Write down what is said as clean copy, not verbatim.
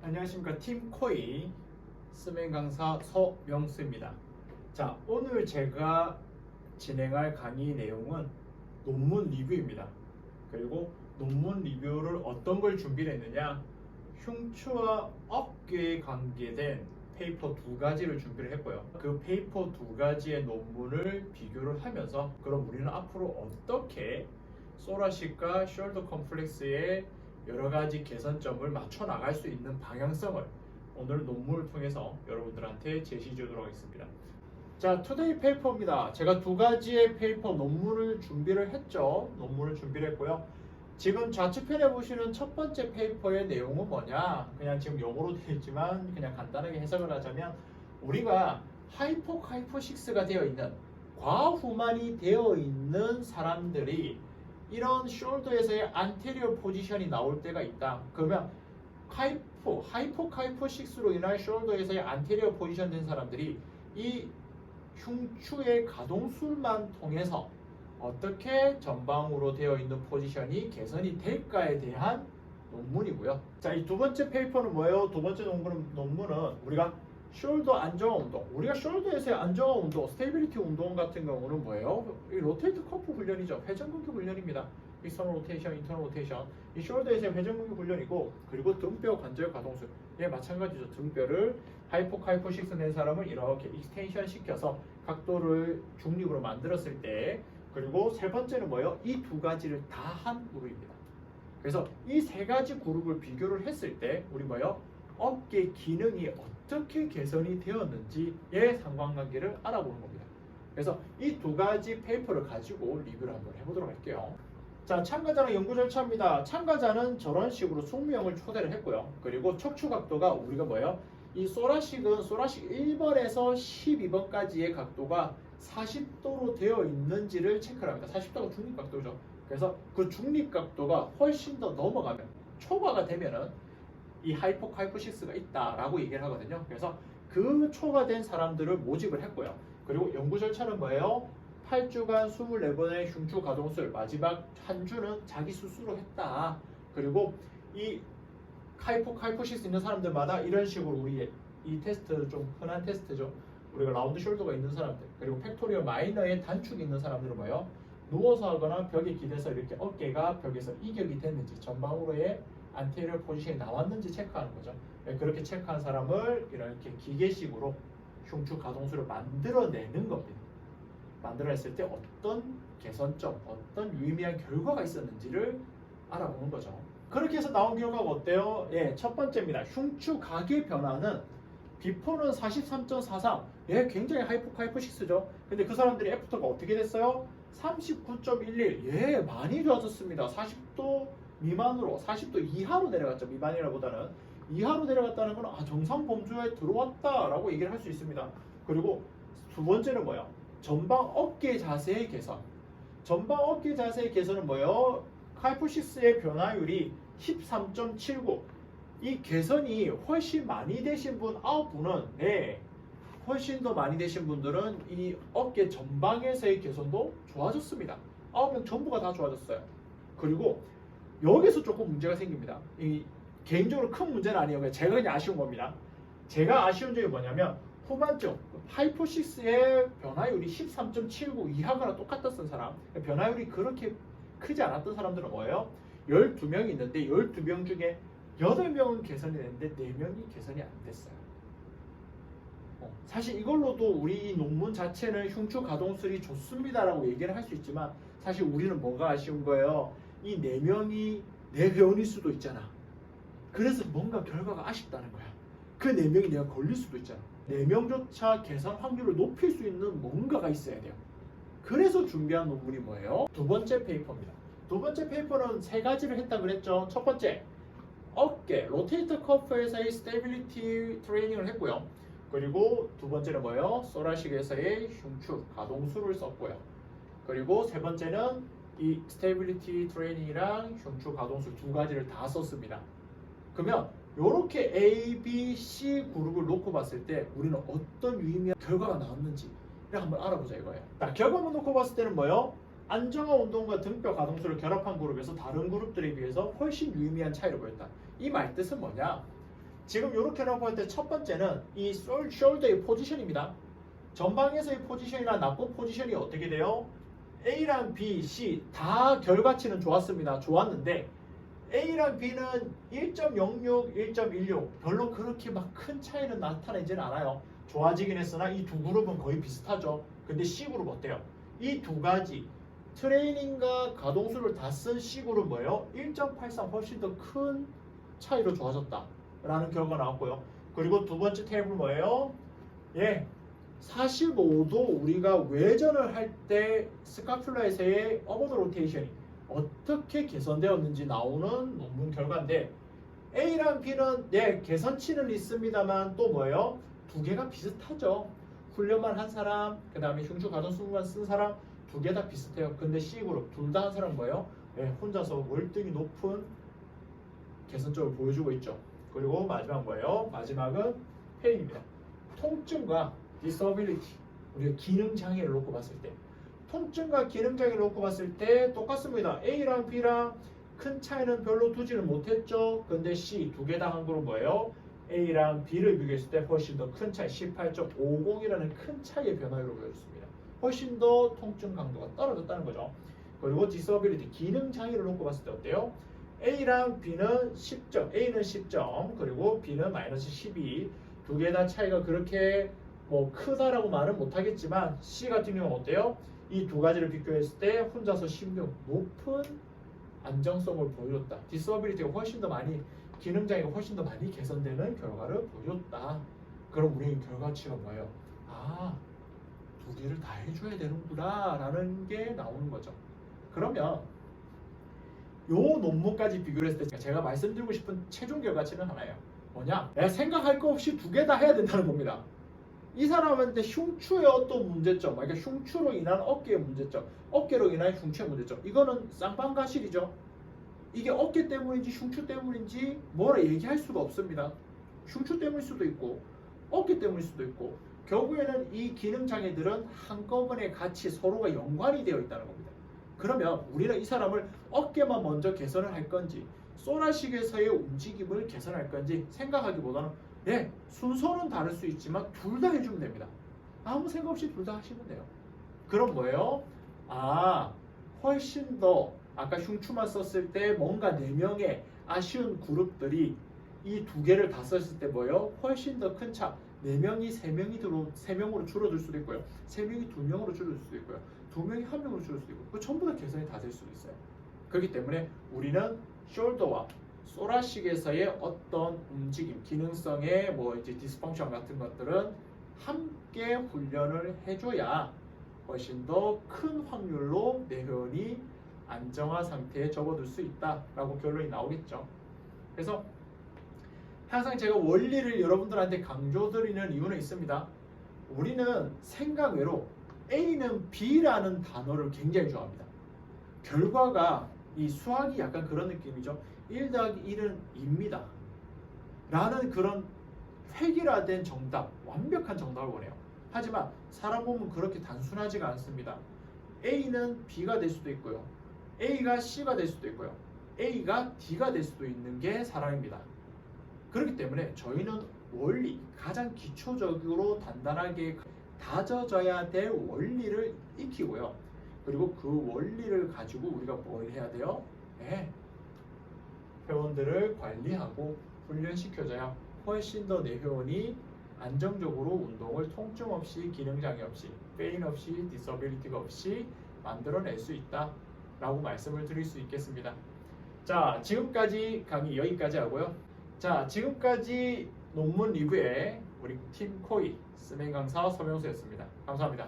안녕하십니까. 팀코이 스맨 강사 서명수입니다. 자, 오늘 제가 진행할 강의 내용은 논문 리뷰입니다. 그리고 논문 리뷰를 어떤 걸 준비를 했느냐, 흉추와 어깨에 관계된 페이퍼 두 가지를 준비를 했고요. 그 페이퍼 두 가지의 논문을 비교를 하면서 그럼 우리는 앞으로 어떻게 소라식과 숄더 컴플렉스의 여러 가지 개선점을 맞춰 나갈 수 있는 방향성을 오늘 논문을 통해서 여러분들한테 제시해 주도록 하겠습니다. 자, 투데이 페이퍼입니다. 제가 두 가지의 페이퍼 논문을 준비를 했죠. 논문을 준비를 했고요. 지금 좌측편에 보시는 첫 번째 페이퍼의 내용은 뭐냐? 그냥 지금 영어로 되어 있지만 그냥 간단하게 해석을 하자면 우리가 하이포카이포식스가 되어 있는 과후만이 되어 있는 사람들이 이런 숄더에서의 안테리어 포지션이 나올 때가 있다. 그러면 하이포카이포식스로 인한 숄더에서의 안테리어 포지션 된 사람들이 이 흉추의 가동술만 통해서 어떻게 전방으로 되어 있는 포지션이 개선이 될까에 대한 논문이고요. 자, 이 두 번째 페이퍼는 뭐예요? 두 번째 논문은 우리가 숄더 안정화 운동, 우리가 숄더에서의 안정화 운동, 스테이빌리티 운동 같은 경우는 뭐예요? 이 로테이트 커프 훈련이죠. 회전근개 훈련입니다. 익스터널 로테이션, 인터널 로테이션. 이 숄더에서의 회전근개 훈련이고, 그리고 등뼈 관절 가동술. 예, 마찬가지죠. 등뼈를 하이포카이포식스 낸 사람을 이렇게 익스텐션 시켜서 각도를 중립으로 만들었을 때, 그리고 세 번째는 뭐예요? 이 두 가지를 다 한 그룹입니다. 그래서 이 세 가지 그룹을 비교를 했을 때 우리 뭐예요? 어깨 기능이 어떻게 개선이 되었는지의 상관관계를 알아보는 겁니다. 그래서 이 두 가지 페이퍼를 가지고 리뷰를 한번 해보도록 할게요. 자, 참가자는 연구 절차입니다. 참가자는 저런 식으로 20명을 초대를 했고요. 그리고 척추 각도가 우리가 뭐예요? 이 소라식은 소라식 1번에서 12번까지의 각도가 40도로 되어 있는지를 체크를 합니다. 40도가 중립각도죠. 그래서 그 중립각도가 훨씬 더 넘어가면, 초과가 되면은 이 하이포카이포식스가 있다라고 얘기를 하거든요. 그래서 그 초과된 사람들을 모집을 했고요. 그리고 연구 절차는 뭐예요? 8주간 24번의 흉추 가동술, 마지막 한 주는 자기 스스로 했다. 그리고 이 하이포카이포식스 있는 사람들마다 이런 식으로 우리 이 테스트 좀 흔한 테스트죠. 우리가 라운드 숄더가 있는 사람들, 그리고 팩토리얼 마이너의 단축이 있는 사람들은 뭐예요? 누워서 하거나 벽에 기대서 이렇게 어깨가 벽에서 이격이 됐는지, 전방으로의 안테리어 포지션이 나왔는지 체크하는 거죠. 그렇게 체크한 사람을 이렇게 기계식으로 흉추 가동술을 만들어내는 겁니다. 만들어냈을 때 어떤 개선점, 어떤 유의미한 결과가 있었는지를 알아보는 거죠. 그렇게 해서 나온 결과가 어때요? 예, 첫 번째입니다. 흉추 각의 변화는 비포는 43.43. 예, 굉장히 하이포식스죠. 근데 그 사람들이 애프터가 어떻게 됐어요? 39.11. 예, 많이 좋아졌습니다. 40도 미만으로, 40도 이하로 내려갔죠. 미만이라보다는 이하로 내려갔다는 건 정상 범주에 들어왔다라고 얘기를 할 수 있습니다. 그리고 두 번째는 뭐예요? 전방 어깨 자세의 개선. 전방 어깨 자세의 개선은 뭐예요? 하이포식스의 변화율이 13.79. 이 개선이 훨씬 많이 되신 분 9분은 훨씬 더 많이 되신 분들은 이 어깨 전방에서의 개선도 좋아졌습니다. 9명 전부가 다 좋아졌어요. 그리고 여기서 조금 문제가 생깁니다. 이 개인적으로 큰 문제는 아니에요. 제가 그냥 아쉬운 겁니다. 제가 아쉬운 점이 뭐냐면 후반쪽 하이포식스의 변화율이 13.79 이하거나 똑같았던 사람, 변화율이 그렇게 크지 않았던 사람들은 뭐예요? 12명이 있는데 12명 중에 8명은 개선이 됐는데 4명이 개선이 안 됐어요. 사실 이걸로도 우리 논문 자체는 흉추 가동술이 좋습니다라고 얘기를 할 수 있지만 사실 우리는 뭐가 아쉬운 거예요? 이 4명이 내 회원일 수도 있잖아. 그래서 뭔가 결과가 아쉽다는 거야. 그 4명이 내가 걸릴 수도 있잖아. 4명조차 개선 확률을 높일 수 있는 뭔가가 있어야 돼요. 그래서 준비한 논문이 뭐예요? 두 번째 페이퍼입니다. 두 번째 페이퍼는 세 가지를 했다 그랬죠. 첫 번째, 어깨, 로테이터 커프에서의 스테빌리티 트레이닝을 했고요. 그리고 두 번째는 뭐예요? 소라식에서의 흉추 가동술을 썼고요. 그리고 세 번째는 이 스테빌리티 트레이닝이랑 흉추 가동술 두 가지를 다 썼습니다. 그러면 이렇게 A, B, C 그룹을 놓고 봤을 때 우리는 어떤 유의미한 결과가 나왔는지 한번 알아보자 이거예요. 자, 결과만 놓고 봤을 때는 뭐예요? 안정화 운동과 등뼈 가동술을 결합한 그룹에서 다른 그룹들에 비해서 훨씬 유의미한 차이를 보였다. 이 말 뜻은 뭐냐? 지금 이렇게 놓고 할 때 첫 번째는 이 숄더의 포지션입니다. 전방에서의 포지션이나 납부 포지션이 어떻게 돼요? A랑 B, C 다 결과치는 좋았습니다. 좋았는데 A랑 B는 1.06, 1.16 별로 그렇게 막 큰 차이는 나타내지는 않아요. 좋아지긴 했으나 이 두 그룹은 거의 비슷하죠. 근데 C그룹 어때요? 이 두 가지 트레이닝과 가동수를 다 쓴 C그룹은 뭐예요? 1.83 훨씬 더 큰 차이로 좋아졌다 라는 결과가 나왔고요. 그리고 두 번째 테이블 뭐예요? 예, 45도 우리가 외전을 할 때 스카퓰라에서의 어버드 로테이션이 어떻게 개선되었는지 나오는 논문 결과인데 A랑 B는 네, 개선치는 있습니다만 또 뭐예요? 두 개가 비슷하죠. 훈련만 한 사람, 그 다음에 흉추 가동수만 쓴 사람 두 개 다 비슷해요. 근데 C그룹 둘 다 한 사람 뭐예요? 네, 혼자서 월등히 높은 개선점을 보여주고 있죠. 그리고 마지막 뭐예요? 마지막은 페인입니다. 통증과 disability, 우리가 기능 장애를 놓고 봤을 때 통증과 기능 장애를 놓고 봤을 때 똑같습니다. A랑 B랑 큰 차이는 별로 두지는 못했죠. 근데 C 두 개 다 한 그룹 뭐예요? A랑 B를 비교했을 때 훨씬 더 큰 차이 18.50이라는 큰 차이의 변화를 보여줬습니다. 훨씬 더 통증 강도가 떨어졌다는 거죠. 그리고 disability, 기능 장애를 놓고 봤을 때 어때요? A랑 B는 10점, A는 10점, 그리고 B는 마이너스 12. 두 개 다 차이가 그렇게 뭐 크다라고 말은 못하겠지만 C 같은 경우는 어때요? 이 두 가지를 비교했을 때 혼자서 16 높은 안정성을 보여줬다. 디서빌리티가 훨씬 더 많이, 기능 장애가 훨씬 더 많이 개선되는 결과를 보여줬다. 그럼 우리는 결과치가 뭐예요? 아, 두 개를 다 해줘야 되는구나 라는 게 나오는 거죠. 그러면 요 논문까지 비교를 했을 때 제가 말씀드리고 싶은 최종 결과치는 하나예요. 뭐냐? 내가 생각할 거 없이 두 개 다 해야 된다는 겁니다. 이 사람한테 흉추의 어떤 문제점, 그러니까 흉추로 인한 어깨의 문제점, 어깨로 인한 흉추의 문제점, 이거는 쌍방가실이죠. 이게 어깨 때문인지 흉추 때문인지 뭐라 얘기할 수가 없습니다. 흉추 때문일 수도 있고 어깨 때문일 수도 있고 결국에는 이 기능 장애들은 한꺼번에 같이 서로가 연관이 되어 있다는 겁니다. 그러면 우리는 이 사람을 어깨만 먼저 개선을 할 건지 소라식에서의 움직임을 개선할 건지 생각하기보다는 네, 순서는 다를 수 있지만 둘 다 해주면 됩니다. 아무 생각 없이 둘 다 하시면 돼요. 그럼 뭐예요? 아, 훨씬 더 아까 흉추만 썼을 때 뭔가 4명의 아쉬운 그룹들이 이 두 개를 다 썼을 때 뭐예요? 훨씬 더 큰 차. 4명이 3명으로 줄어들 수도 있고요. 3명이 2명으로 줄어들 수도 있고요. 2명이 1명으로 줄어들 수도 있고 그 전부 다 개선이 다 될 수도 있어요. 그렇기 때문에 우리는 숄더와 소라식에서의 어떤 움직임, 기능성의 뭐 이제 디스펑션 같은 것들은 함께 훈련을 해줘야 훨씬 더 큰 확률로 뇌회원이 안정화 상태에 접어들 수 있다라고 결론이 나오겠죠. 그래서 항상 제가 원리를 여러분들한테 강조드리는 이유는 있습니다. 우리는 생각 외로 A는 B라는 단어를 굉장히 좋아합니다. 결과가 이 수학이 약간 그런 느낌이죠. 1 더하기 1은 2입니다. 라는 그런 획일화된 정답, 완벽한 정답을 원해요. 하지만 사람 몸은 그렇게 단순하지가 않습니다. A는 B가 될 수도 있고요. A가 C가 될 수도 있고요. A가 D가 될 수도 있는 게 사람입니다. 그렇기 때문에 저희는 원리, 가장 기초적으로 단단하게 다져져야 될 원리를 익히고요. 그리고 그 원리를 가지고 우리가 뭘 해야 돼요? 네. 회원들을 관리하고 훈련시켜줘야 훨씬 더 내 회원이 안정적으로 운동을 통증 없이, 기능장애 없이, 페인 없이, 디서빌리티가 없이 만들어낼 수 있다 라고 말씀을 드릴 수 있겠습니다. 자, 지금까지 강의 여기까지 하고요. 자, 지금까지 논문 리뷰에 우리 팀 코이 스맨 강사 서명수였습니다. 감사합니다.